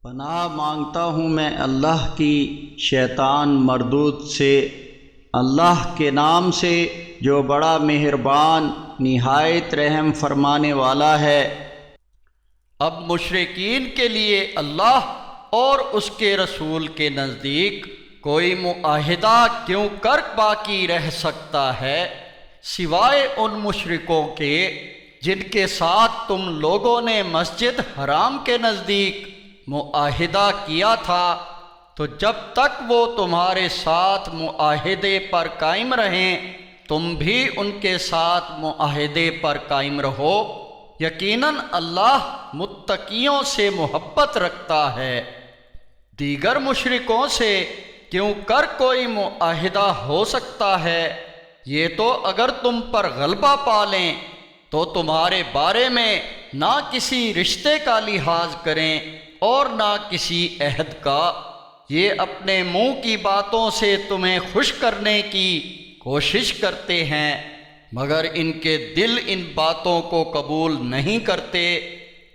پناہ مانگتا ہوں میں اللہ کی شیطان مردود سے، اللہ کے نام سے جو بڑا مہربان نہایت رحم فرمانے والا ہے۔ اب مشرکین کے لیے اللہ اور اس کے رسول کے نزدیک کوئی معاہدہ کیوں کر باقی رہ سکتا ہے سوائے ان مشرکوں کے جن کے ساتھ تم لوگوں نے مسجد حرام کے نزدیک معاہدہ کیا تھا، تو جب تک وہ تمہارے ساتھ معاہدے پر قائم رہیں تم بھی ان کے ساتھ معاہدے پر قائم رہو۔ یقیناً اللہ متقیوں سے محبت رکھتا ہے۔ دیگر مشرکوں سے کیوں کر کوئی معاہدہ ہو سکتا ہے؟ یہ تو اگر تم پر غلبہ پا لیں تو تمہارے بارے میں نہ کسی رشتے کا لحاظ کریں اور نہ کسی عہد کا۔ یہ اپنے منہ کی باتوں سے تمہیں خوش کرنے کی کوشش کرتے ہیں، مگر ان کے دل ان باتوں کو قبول نہیں کرتے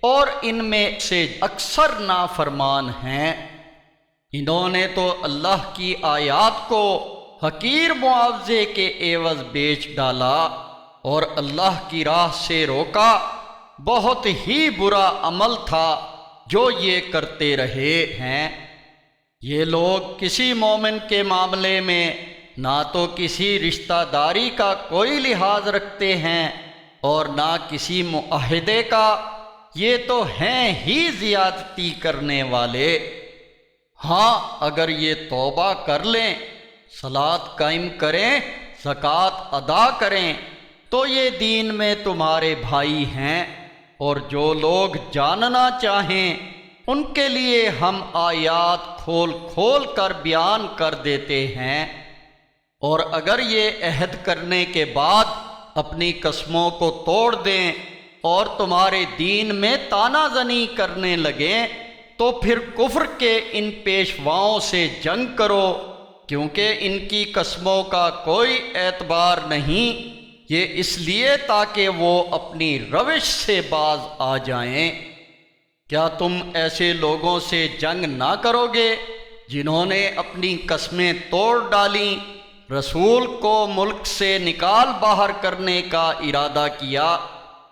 اور ان میں سے اکثر نافرمان ہیں۔ انہوں نے تو اللہ کی آیات کو حقیر معاوضے کے عوض بیچ ڈالا اور اللہ کی راہ سے روکا۔ بہت ہی برا عمل تھا جو یہ کرتے رہے ہیں۔ یہ لوگ کسی مومن کے معاملے میں نہ تو کسی رشتہ داری کا کوئی لحاظ رکھتے ہیں اور نہ کسی معاہدے کا، یہ تو ہیں ہی زیادتی کرنے والے۔ ہاں اگر یہ توبہ کر لیں، صلاۃ قائم کریں، زکوٰۃ ادا کریں تو یہ دین میں تمہارے بھائی ہیں، اور جو لوگ جاننا چاہیں ان کے لیے ہم آیات کھول کھول کر بیان کر دیتے ہیں۔ اور اگر یہ عہد کرنے کے بعد اپنی قسموں کو توڑ دیں اور تمہارے دین میں طعنہ زنی کرنے لگیں تو پھر کفر کے ان پیشواؤں سے جنگ کرو، کیونکہ ان کی قسموں کا کوئی اعتبار نہیں، یہ اس لیے تاکہ وہ اپنی روش سے باز آ جائیں۔ کیا تم ایسے لوگوں سے جنگ نہ کرو گے جنہوں نے اپنی قسمیں توڑ ڈالیں، رسول کو ملک سے نکال باہر کرنے کا ارادہ کیا،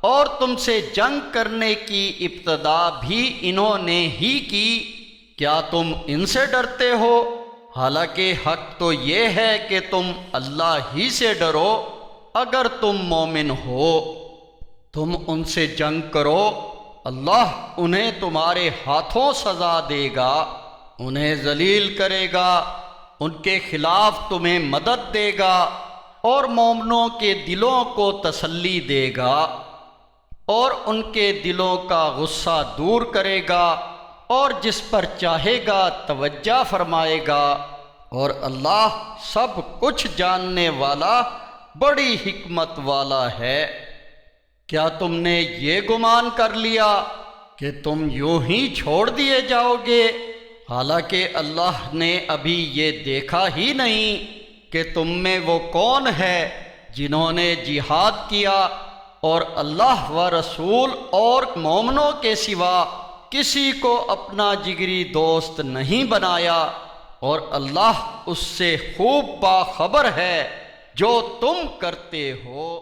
اور تم سے جنگ کرنے کی ابتدا بھی انہوں نے ہی کی؟ کیا تم ان سے ڈرتے ہو؟ حالانکہ حق تو یہ ہے کہ تم اللہ ہی سے ڈرو اگر تم مومن ہو۔ تم ان سے جنگ کرو، اللہ انہیں تمہارے ہاتھوں سزا دے گا، انہیں ذلیل کرے گا، ان کے خلاف تمہیں مدد دے گا اور مومنوں کے دلوں کو تسلی دے گا اور ان کے دلوں کا غصہ دور کرے گا، اور جس پر چاہے گا توجہ فرمائے گا، اور اللہ سب کچھ جاننے والا بڑی حکمت والا ہے۔ کیا تم نے یہ گمان کر لیا کہ تم یوں ہی چھوڑ دیے جاؤ گے، حالانکہ اللہ نے ابھی یہ دیکھا ہی نہیں کہ تم میں وہ کون ہے جنہوں نے جہاد کیا اور اللہ و رسول اور مومنوں کے سوا کسی کو اپنا جگری دوست نہیں بنایا، اور اللہ اس سے خوب باخبر ہے جو تم کرتے ہو۔